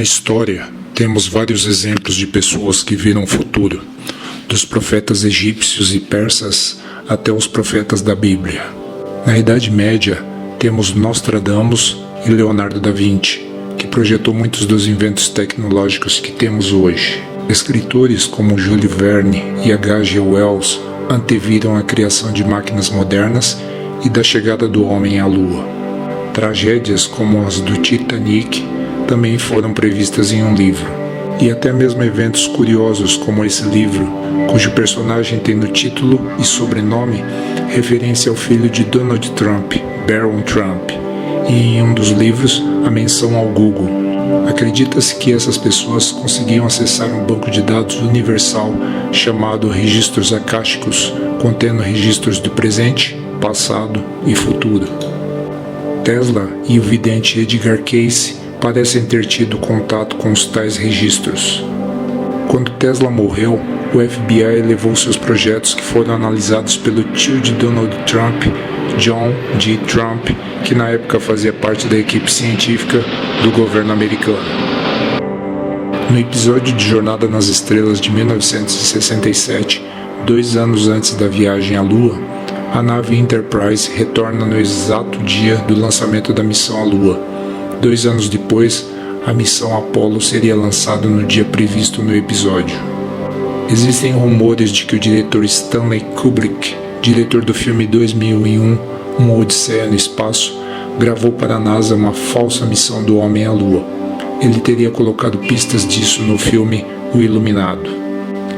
história, temos vários exemplos de pessoas que viram o futuro, dos profetas egípcios e persas até os profetas da Bíblia. Na Idade Média, temos Nostradamus e Leonardo da Vinci, que projetou muitos dos inventos tecnológicos que temos hoje. Escritores como Júlio Verne e H.G. Wells anteviram a criação de máquinas modernas e da chegada do homem à Lua. Tragédias como as do Titanic também foram previstas em um livro. E até mesmo eventos curiosos como esse livro, cujo personagem tem no título e sobrenome referência ao filho de Donald Trump, Barron Trump, e em um dos livros a menção ao Google. Acredita-se que essas pessoas conseguiam acessar um banco de dados universal chamado Registros Acásticos, contendo registros do presente, passado e futuro. Tesla e o vidente Edgar Cayce parecem ter tido contato com os tais registros. Quando Tesla morreu, o FBI levou seus projetos que foram analisados pelo tio de Donald Trump, John G. Trump, que na época fazia parte da equipe científica do governo americano. No episódio de Jornada nas Estrelas de 1967, 2 anos antes da viagem à Lua, a nave Enterprise retorna no exato dia do lançamento da missão à Lua. 2 anos depois, a missão Apollo seria lançada no dia previsto no episódio. Existem rumores de que o diretor Stanley Kubrick, diretor do filme 2001, Uma Odisseia no Espaço, gravou para a NASA uma falsa missão do homem à Lua. Ele teria colocado pistas disso no filme O Iluminado.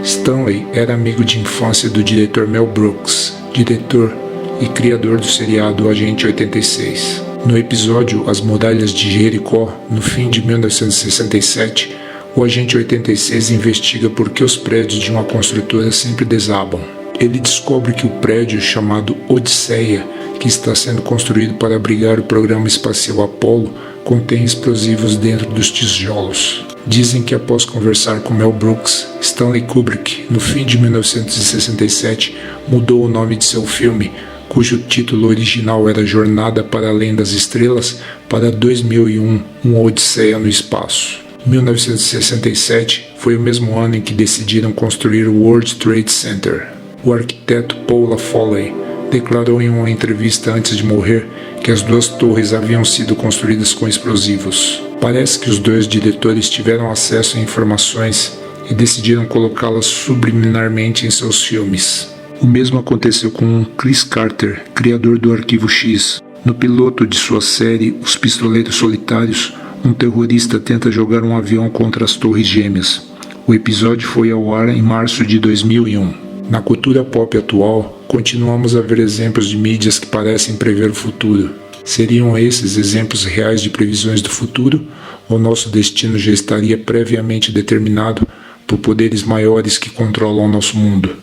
Stanley era amigo de infância do diretor Mel Brooks, diretor e criador do seriado Agente 86. No episódio As Muralhas de Jericó, no fim de 1967, o Agente 86 investiga por que os prédios de uma construtora sempre desabam. Ele descobre que o prédio chamado Odisseia, que está sendo construído para abrigar o programa espacial Apollo, contém explosivos dentro dos tijolos. Dizem que após conversar com Mel Brooks, Stanley Kubrick, no fim de 1967, mudou o nome de seu filme, cujo título original era Jornada para Além das Estrelas, para 2001, Uma Odisseia no Espaço. 1967 foi o mesmo ano em que decidiram construir o World Trade Center. O arquiteto Paul LaFolley declarou em uma entrevista antes de morrer que as 2 torres haviam sido construídas com explosivos. Parece que os 2 diretores tiveram acesso a informações e decidiram colocá-las subliminarmente em seus filmes. O mesmo aconteceu com Chris Carter, criador do Arquivo X. No piloto de sua série Os Pistoleiros Solitários, um terrorista tenta jogar um avião contra as Torres Gêmeas. O episódio foi ao ar em março de 2001. Na cultura pop atual, continuamos a ver exemplos de mídias que parecem prever o futuro. Seriam esses exemplos reais de previsões do futuro, ou nosso destino já estaria previamente determinado por poderes maiores que controlam nosso mundo?